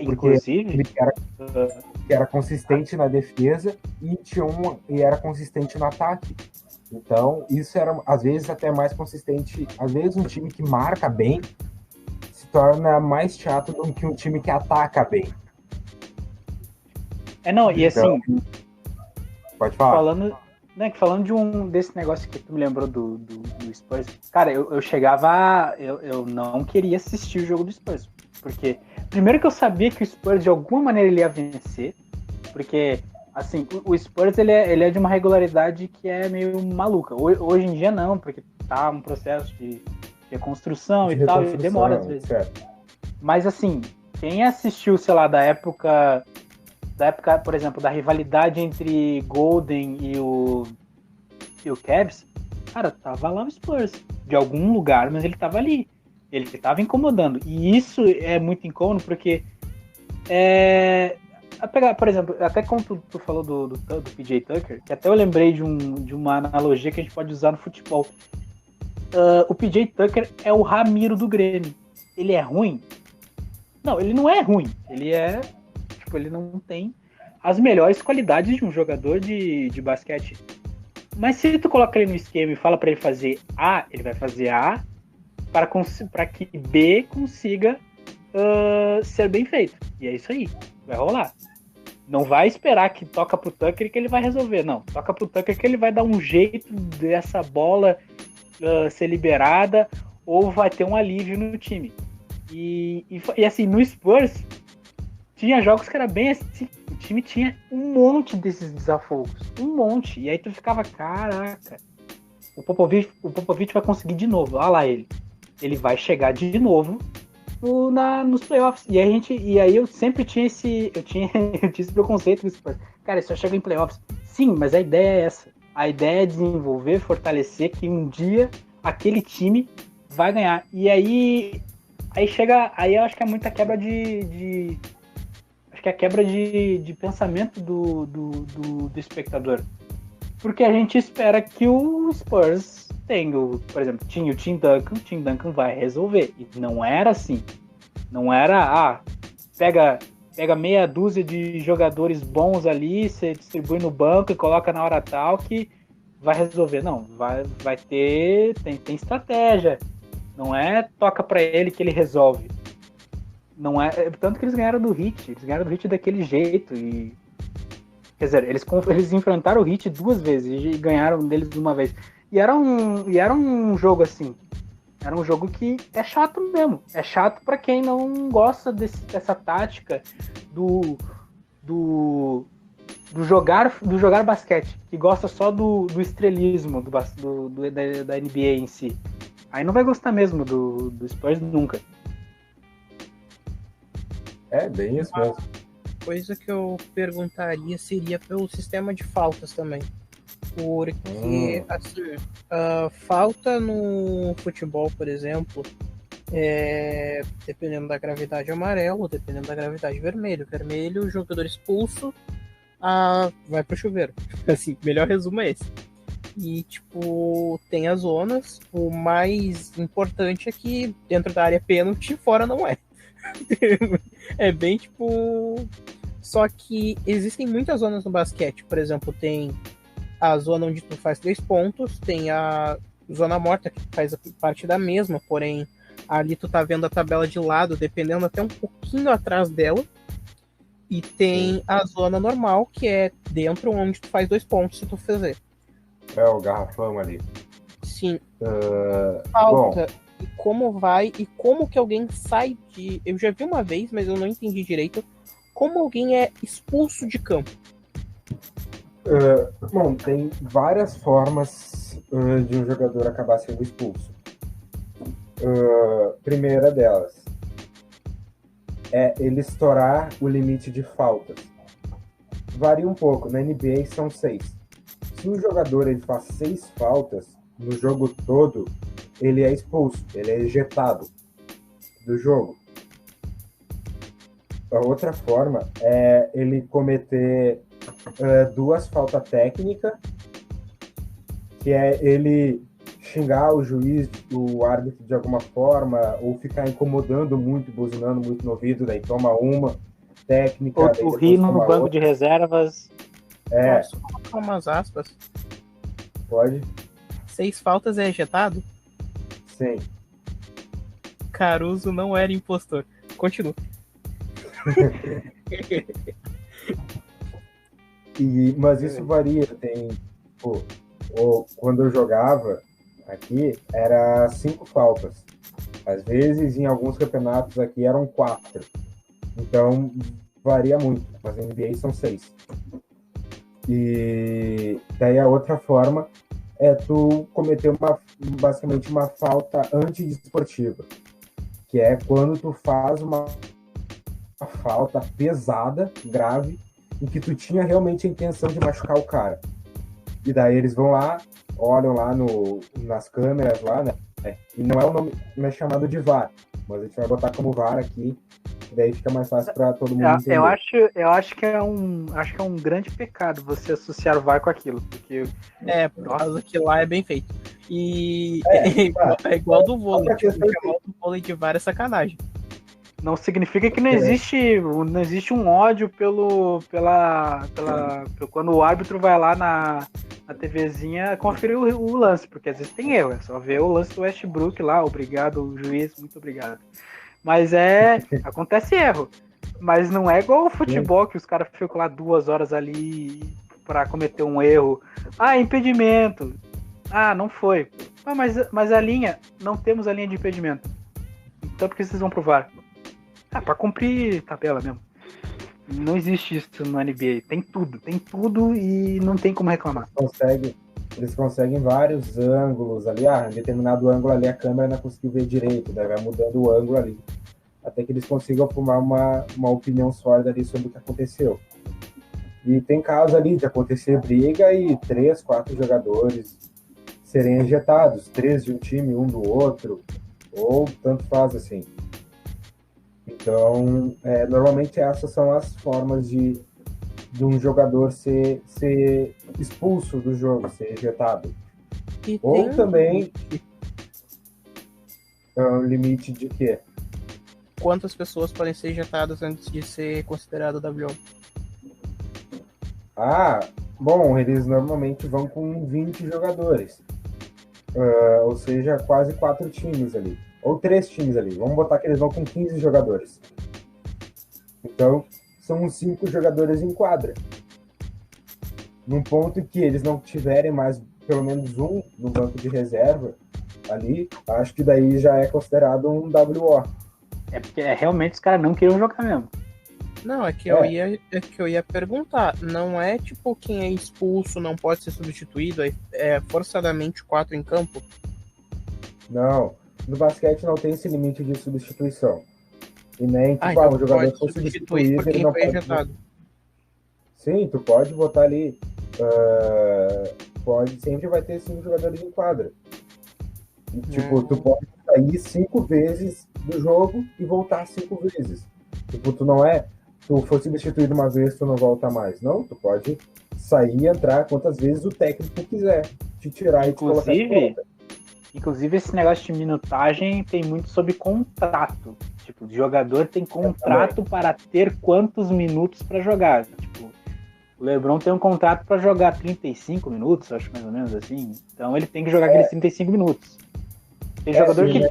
Inclusive... Ele era consistente na defesa e era consistente no ataque. Então, isso era, às vezes, até mais consistente. Às vezes, um time que marca bem se torna mais chato do que um time que ataca bem. E assim... Pode falar. Falando desse negócio que tu me lembrou do Spurs, cara, eu chegava... Eu não queria assistir o jogo do Spurs, porque... Primeiro que eu sabia que o Spurs, de alguma maneira, ele ia vencer, porque... Assim, o Spurs ele é de uma regularidade que é meio maluca. Hoje em dia não, porque tá um processo de reconstrução e tal, e demora às vezes. Certo. Mas assim, quem assistiu, sei lá, da época, por exemplo, da rivalidade entre Golden e o Cavs, cara, tava lá o Spurs, de algum lugar, mas ele tava ali. Ele tava incomodando. E isso é muito incômodo porque por exemplo, até como tu falou do PJ Tucker, que até eu lembrei de uma analogia que a gente pode usar no futebol. O PJ Tucker é o Ramiro do Grêmio. Ele é ruim? Não, ele não é ruim. Ele é... ele não tem as melhores qualidades de um jogador de basquete. Mas se tu coloca ele no esquema e fala para ele fazer A, ele vai fazer A para que B consiga ser bem feito. E é isso aí. Vai rolar. Não vai esperar que toca pro Tucker que ele vai resolver. Não, toca pro Tucker que ele vai dar um jeito dessa bola ser liberada ou vai ter um alívio no time. E assim, no Spurs tinha jogos que era bem assim. O time tinha um monte desses desafogos. Um monte. E aí tu ficava, caraca, o Popovich vai conseguir de novo. Olha lá ele. Ele vai chegar de novo nos playoffs. E aí eu sempre tinha eu tinha esse preconceito com o Spurs. Cara, só chega em playoffs. Sim, mas a ideia é essa. A ideia é desenvolver, fortalecer, que um dia aquele time vai ganhar. E aí chega... Aí eu acho que é muita quebra acho que é a quebra de pensamento do espectador. Porque a gente espera que o Spurs tenha, por exemplo, tinha o Tim Duncan vai resolver. E não era assim. Não era, pega meia dúzia de jogadores bons ali, você distribui no banco e coloca na hora tal que vai resolver. Não, vai ter, tem estratégia. Não é toca para ele que ele resolve. Não é, tanto que eles ganharam do Heat daquele jeito e quer dizer, eles enfrentaram o Heat 2 vezes e ganharam deles de uma vez. E era um jogo assim. Era um jogo que é chato mesmo. É chato para quem não gosta dessa tática do jogar basquete, que gosta só do estrelismo da NBA em si. Aí não vai gostar mesmo do Spurs nunca. É, bem isso mesmo. Coisa que eu perguntaria seria pelo sistema de faltas também. Porque, assim, falta no futebol, por exemplo, dependendo da gravidade amarelo, dependendo da gravidade vermelho. Vermelho, o jogador expulso vai pro chuveiro. Assim, melhor resumo é esse. E, tipo, tem as zonas. O mais importante é que dentro da área pênalti, fora não é. É bem, tipo... Só que existem muitas zonas no basquete. Por exemplo, tem a zona onde tu faz 3 pontos, tem a zona morta, que faz parte da mesma, porém, ali tu tá vendo a tabela de lado, dependendo até um pouquinho atrás dela. E tem a zona normal, que é dentro, onde tu faz 2 pontos se tu fazer. É o garrafão ali. Sim. Falta. E como vai, e como que alguém sai de... Eu já vi uma vez, mas eu não entendi direito. Como alguém é expulso de campo? Bom, tem várias formas de um jogador acabar sendo expulso. Primeira delas é ele estourar o limite de faltas. Varia um pouco, na NBA são 6. Se um jogador ele faz 6 faltas no jogo todo, ele é expulso, ele é ejetado do jogo. A outra forma é ele cometer 2 faltas técnicas, que é ele xingar o juiz, o árbitro de alguma forma, ou ficar incomodando muito, buzinando muito no ouvido, daí toma uma técnica. Ou rir no banco de reservas. Posso colocar umas aspas? Pode. 6 faltas é ejetado? Sim. Caruso não era impostor. Continua. Mas isso varia. Tem, quando eu jogava aqui, era 5 faltas. Às vezes, em alguns campeonatos aqui, eram 4. Então, varia muito. Mas na NBA são 6. E daí a outra forma é tu cometer basicamente uma falta antidesportiva, que é quando tu faz uma falta pesada, grave, em que tu tinha realmente a intenção de machucar o cara. E daí eles vão lá, olham lá nas câmeras lá, né? E não é o nome, não é chamado de VAR, mas a gente vai botar como VAR aqui, e daí fica mais fácil para todo mundo entender. Eu acho que é um grande pecado você associar o VAR com aquilo, porque por causa que lá é bem feito. E é igual do vôlei, chamar do vôlei de VAR é sacanagem. Não significa que não existe um ódio pelo quando o árbitro vai lá na TVzinha conferir o lance, porque às vezes tem erro, é só ver o lance do Westbrook lá, obrigado, juiz, muito obrigado. Mas acontece erro, mas não é igual o futebol, que os caras ficam lá 2 horas ali para cometer um erro. Impedimento. Não foi. Mas a linha, não temos a linha de impedimento. Então por que vocês vão provar? Pra cumprir tabela mesmo. Não existe isso no NBA. Tem tudo e não tem como reclamar. Eles conseguem vários ângulos ali. Em determinado ângulo ali a câmera não conseguiu ver direito, daí vai mudando o ângulo ali. Até que eles consigam formar uma opinião sólida ali sobre o que aconteceu. E tem casos ali de acontecer briga e 3, 4 jogadores serem ejetados, 3 de um time, 1 do outro, ou tanto faz assim. Então, normalmente essas são as formas de de um jogador ser expulso do jogo, ser ejetado. E Ou também um limite de quê? Quantas pessoas podem ser ejetadas antes de ser considerado WO? Bom, eles normalmente vão com 20 jogadores. Ou seja, quase 4 times ali. Ou 3 times ali. Vamos botar que eles vão com 15 jogadores. Então, são 5 jogadores em quadra. Num ponto em que eles não tiverem mais pelo menos um no banco de reserva ali, acho que daí já é considerado um WO. É porque realmente os caras não queriam jogar mesmo. Não, é que eu ia perguntar. Não é tipo quem é expulso não pode ser substituído, é forçadamente 4 em campo? Não, no basquete não tem esse limite de substituição. E nem, tipo, então o jogador foi substituído, ele não foi pode... ejetado. Sim, tu pode botar ali... sempre vai ter 5 jogadores em quadra. E, tipo, tu pode sair 5 vezes do jogo e voltar 5 vezes. Tipo, tu for substituído uma vez, tu não volta mais. Não, tu pode sair e entrar quantas vezes o técnico quiser. Te tirar e te colocar de volta. Inclusive, esse negócio de minutagem tem muito sobre contrato. Tipo, o jogador tem contrato para ter quantos minutos para jogar. Tipo, o LeBron tem um contrato para jogar 35 minutos, acho mais ou menos assim. Então ele tem que jogar aqueles 35 minutos. Tem jogador que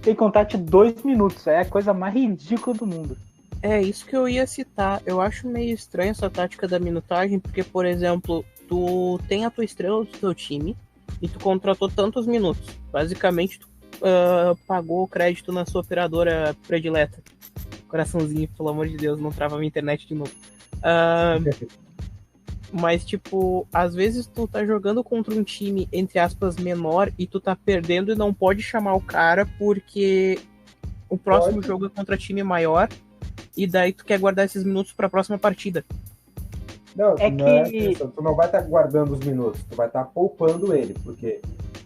tem contrato de 2 minutos. É a coisa mais ridícula do mundo. É isso que eu ia citar. Eu acho meio estranho essa tática da minutagem, porque, por exemplo, tu tem a tua estrela do teu time e tu contratou tantos minutos. Basicamente, tu pagou o crédito na sua operadora predileta. Coraçãozinho, pelo amor de Deus, não trava minha internet de novo. Mas, tipo, às vezes tu tá jogando contra um time, entre aspas, menor, e tu tá perdendo e não pode chamar o cara porque o próximo jogo é contra time maior e daí tu quer guardar esses minutos pra próxima partida. Não, tu não vai estar guardando os minutos, tu vai estar poupando ele, porque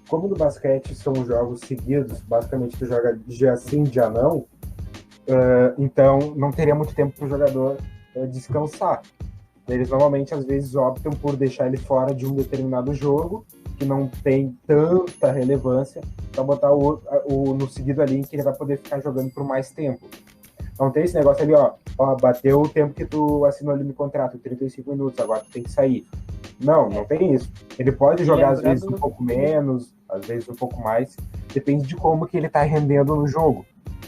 como no basquete são jogos seguidos, basicamente tu joga dia sim, dia não, então não teria muito tempo para o jogador descansar. Eles normalmente, às vezes, optam por deixar ele fora de um determinado jogo, que não tem tanta relevância, para botar o no seguido ali, em que ele vai poder ficar jogando por mais tempo. Não tem esse negócio ali, bateu o tempo que tu assinou ali no contrato, 35 minutos, agora tu tem que sair. Não tem isso. Ele pode jogar, às vezes, um pouco menos, às vezes um pouco mais, depende de como que ele tá rendendo no jogo.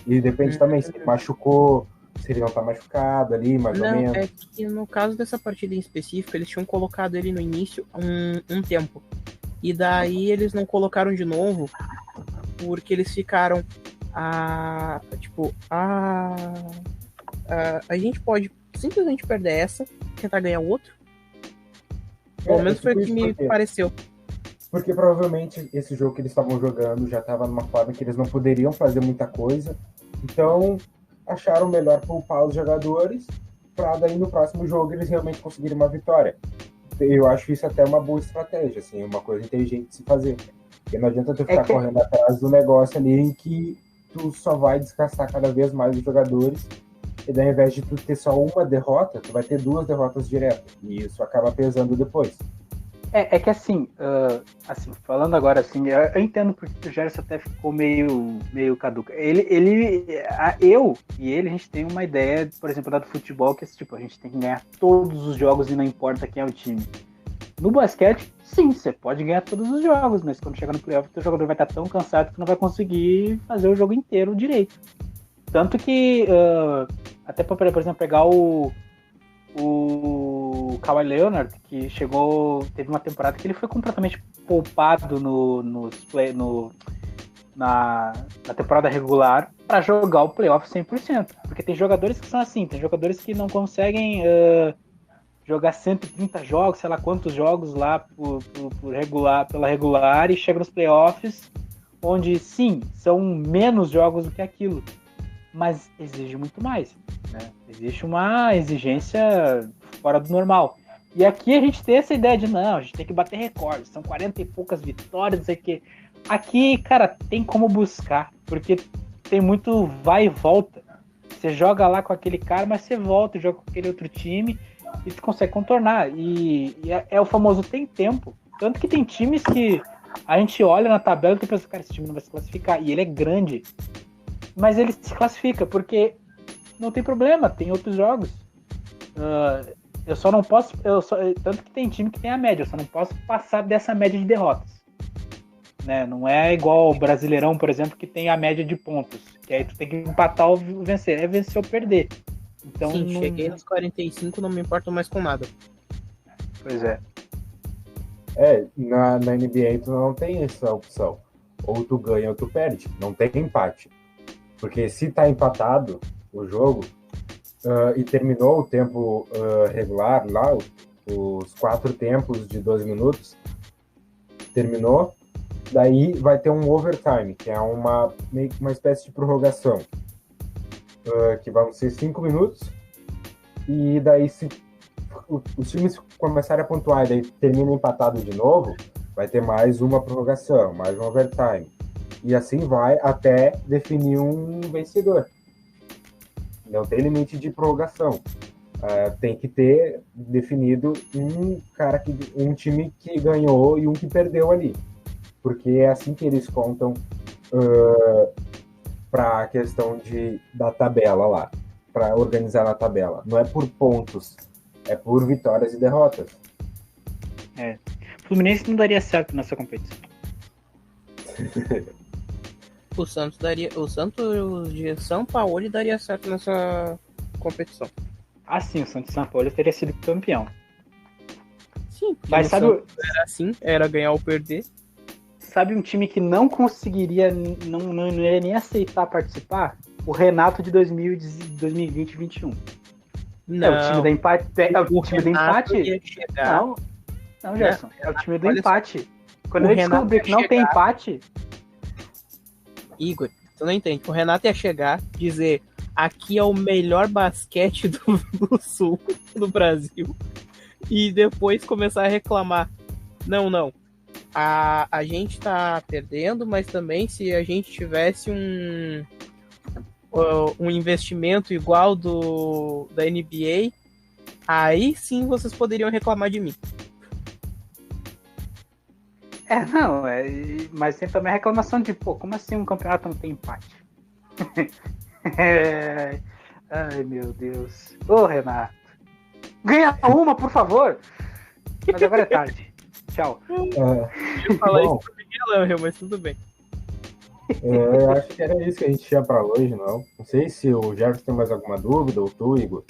E depende também se ele machucou, se ele não tá machucado ali, mais ou menos. É que no caso dessa partida em específico, eles tinham colocado ele no início um tempo. E daí eles não colocaram de novo, porque eles ficaram... a gente pode simplesmente perder essa, tentar ganhar outro. Pelo menos foi o que me pareceu. Porque provavelmente esse jogo que eles estavam jogando já estava numa forma que eles não poderiam fazer muita coisa. Então acharam melhor poupar os jogadores para daí no próximo jogo eles realmente conseguirem uma vitória. Eu acho isso até uma boa estratégia, assim, uma coisa inteligente de se fazer. Porque não adianta tu ficar correndo atrás do negócio ali em que tu só vai desgastar cada vez mais os jogadores, e daí ao invés de tu ter só uma derrota, tu vai ter 2 derrotas diretas, e isso acaba pesando depois. É que assim, falando agora assim, eu entendo porque o Gerson até ficou meio caduca. Eu e ele, a gente tem uma ideia, por exemplo, do futebol, que é tipo, a gente tem que ganhar todos os jogos e não importa quem é o time. No basquete, sim, você pode ganhar todos os jogos, mas quando chegar no playoff, o jogador vai estar tão cansado que não vai conseguir fazer o jogo inteiro direito. Tanto que, até para, por exemplo, pegar o Kawhi Leonard, que teve uma temporada que ele foi completamente poupado na temporada regular para jogar o playoff 100%. Porque tem jogadores que são assim, tem jogadores que não conseguem... jogar 130 jogos, sei lá quantos jogos lá pela regular e chega nos playoffs, onde sim, são menos jogos do que aquilo, mas exige muito mais, né? Existe uma exigência fora do normal. E aqui a gente tem essa ideia de não, a gente tem que bater recordes, são 40 e poucas vitórias, não sei o quê. Aqui, cara, tem como buscar, porque tem muito vai e volta. Você joga lá com aquele cara, mas você volta e joga com aquele outro time. e tu consegue contornar. E é o famoso tem tempo. Tanto que tem times que a gente olha na tabela e pensa, cara, esse time não vai se classificar. E ele é grande. Mas ele se classifica, porque não tem problema, tem outros jogos. Eu só não posso. Tanto que tem time que tem a média, eu só não posso passar dessa média de derrotas. Né? Não é igual o Brasileirão, por exemplo, que tem a média de pontos. Que aí tu tem que empatar ou vencer. É vencer ou perder. Então, Sim, cheguei nos 45, não me importo mais com nada. Pois é. Na NBA tu não tem essa opção. Ou tu ganha ou tu perde. Não tem empate. Porque se tá empatado o jogo e terminou o tempo regular lá, os 4 tempos de 12 minutos, terminou, daí vai ter um overtime, que é meio que uma espécie de prorrogação, que vão ser 5 minutos, e daí se os times começarem a pontuar e daí termina empatado de novo, vai ter mais uma prorrogação, mais um overtime. E assim vai até definir um vencedor. Não tem limite de prorrogação. Tem que ter definido um time que ganhou e um que perdeu ali. Porque é assim que eles contam para a questão da tabela lá, para organizar na tabela. Não é por pontos, é por vitórias e derrotas. O Fluminense não daria certo nessa competição. O Santos de São Paulo daria certo nessa competição. Sim, o Santos de São Paulo teria sido campeão. Sim, mas sabe, era assim, era ganhar ou perder. Sabe um time que não conseguiria, não ia nem aceitar participar? O Renato de 2020-2021. Não. É o time da empate. É o time do empate? Não, Gerson. É o time do empate. Quando ele descobrir que não tem empate... Igor, tu não entende. O Renato ia chegar, dizer: aqui é o melhor basquete do sul do Brasil, e depois começar a reclamar. Não. A gente tá perdendo, mas também se a gente tivesse um investimento igual da NBA, aí sim vocês poderiam reclamar de mim. Mas tem também a reclamação de, como assim um campeonato não tem empate? Ai, meu Deus. Renato. Ganha uma, por favor. Mas agora é tarde. Tchau. Eu falar isso pro Miguel Angel, mas tudo bem. Eu acho que era isso que a gente tinha para hoje, não? Não sei se o Jefferson tem mais alguma dúvida, ou tu, Igor,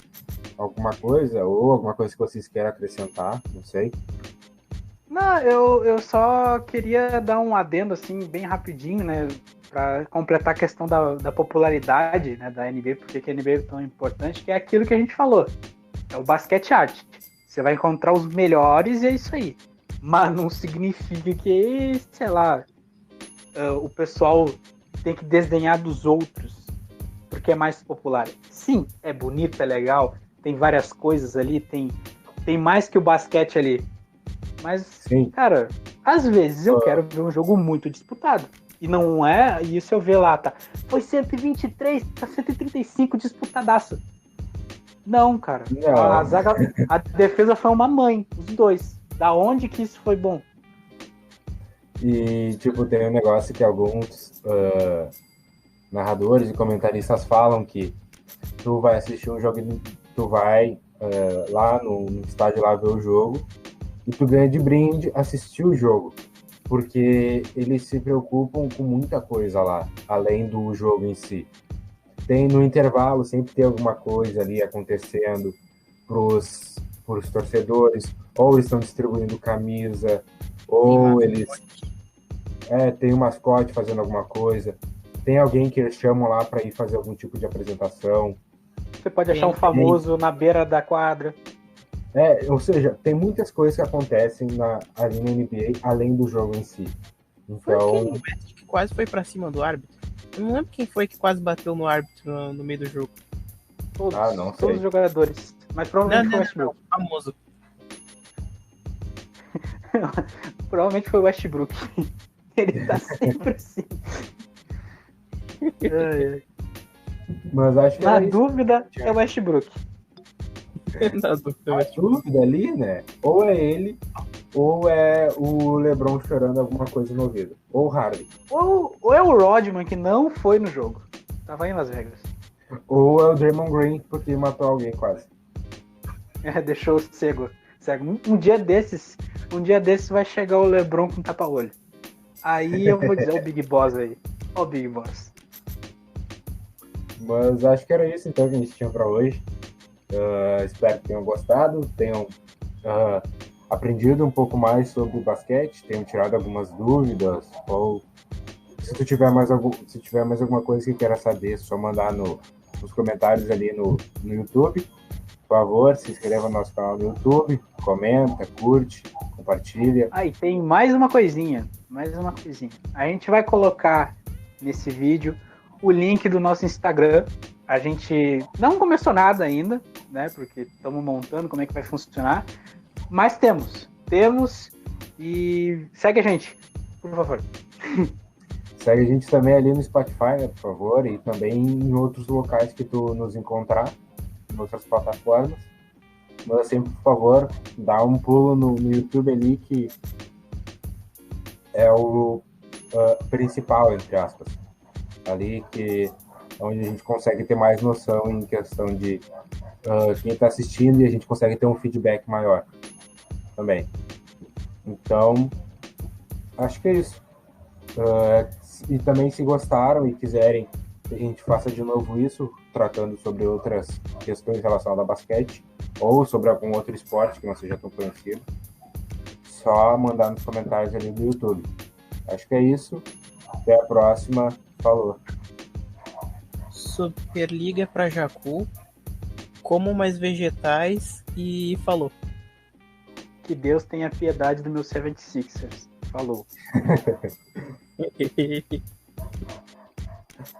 alguma coisa, ou alguma coisa que vocês querem acrescentar, não sei. Não, eu só queria dar um adendo, assim, bem rapidinho, né, para completar a questão da popularidade, né, da NBA, porque a NBA é tão importante, que é aquilo que a gente falou, é o basquete arte. Você vai encontrar os melhores e é isso aí. Mas não significa que, sei lá, o pessoal tem que desdenhar dos outros, porque é mais popular. Sim, é bonito, é legal, tem várias coisas ali, tem mais que o basquete ali. Mas, sim, cara, às vezes eu quero ver um jogo muito disputado. E não é, e isso eu ver lá, tá? Foi 123, tá 135 disputadaço. Não, cara. Não. A defesa foi uma mãe, os dois. Da onde que isso foi bom? E, tipo, tem um negócio que alguns narradores e comentaristas falam que tu vai assistir um jogo, tu vai lá no estádio lá ver o jogo, e tu ganha de brinde assistir o jogo, porque eles se preocupam com muita coisa lá, além do jogo em si. Tem no intervalo, sempre tem alguma coisa ali acontecendo pros torcedores, ou eles estão distribuindo camisa, ou eles... tem um mascote fazendo alguma coisa, tem alguém que eles chamam lá para ir fazer algum tipo de apresentação. Você pode achar um famoso na beira da quadra. Ou seja, tem muitas coisas que acontecem ali na NBA, além do jogo em si. Então... Foi quem, o West, que quase foi pra cima do árbitro? Eu não lembro quem foi que quase bateu no árbitro no meio do jogo. Todos os jogadores. Mas provavelmente foi o Westbrook. Famoso. Provavelmente foi o Westbrook. Ele tá sempre assim. Mas acho que na dúvida, é o Westbrook. Na dúvida, A dúvida ali, né? Ou é ele, ou é o LeBron chorando alguma coisa no ouvido. Ou o Harden. Ou é o Rodman, que não foi no jogo. Tava em Las Vegas. Ou é o Draymond Green, porque matou alguém quase. Deixou cego. Um dia desses vai chegar o LeBron com tapa-olho. Aí eu vou dizer, o Big Boss aí. Ó o Big Boss. Mas acho que era isso então que a gente tinha para hoje. Espero que tenham gostado, tenham aprendido um pouco mais sobre o basquete, tenham tirado algumas dúvidas, ou se tiver mais alguma coisa que queira saber, é só mandar nos comentários ali no YouTube. Por favor, se inscreva no nosso canal no YouTube, comenta, curte, compartilha. E tem mais uma coisinha. A gente vai colocar nesse vídeo o link do nosso Instagram. A gente não começou nada ainda, né? Porque estamos montando como é que vai funcionar. Mas temos. E segue a gente, por favor. Segue a gente também ali no Spotify, né, por favor, e também em outros locais que tu nos encontrar, em outras plataformas. Mas sempre, por favor, dá um pulo no YouTube ali, que é o principal, entre aspas. Ali que onde a gente consegue ter mais noção em questão de quem está assistindo, e a gente consegue ter um feedback maior também. Então, acho que é isso. E também, se gostaram e quiserem que a gente faça de novo isso, tratando sobre outras questões relacionadas ao basquete, ou sobre algum outro esporte que não seja tão conhecido, só mandar nos comentários ali do YouTube. Acho que é isso. Até a próxima. Falou. Superliga pra Jacu. Como mais vegetais e falou. Que Deus tenha piedade do meu 76ers. Falou.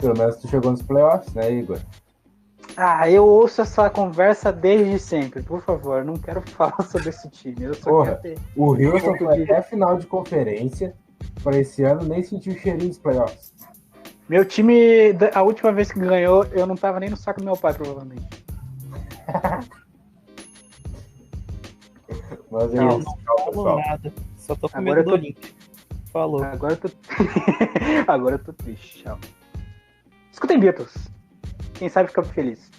Pelo menos tu chegou nos playoffs, né, Igor? Eu ouço essa conversa desde sempre. Por favor, não quero falar sobre esse time. Eu só quero ter... O Houston foi até a final de conferência. Para esse ano, nem sentiu o cheirinho dos playoffs. Meu time, a última vez que ganhou, eu não tava nem no saco do meu pai, provavelmente. Mas é Eu isso. não Tchau, falo pessoal. nada. Só tô com medo do Olímpia. Falou. Agora eu tô triste. Tchau. Escutem Beatles. Quem sabe fica feliz.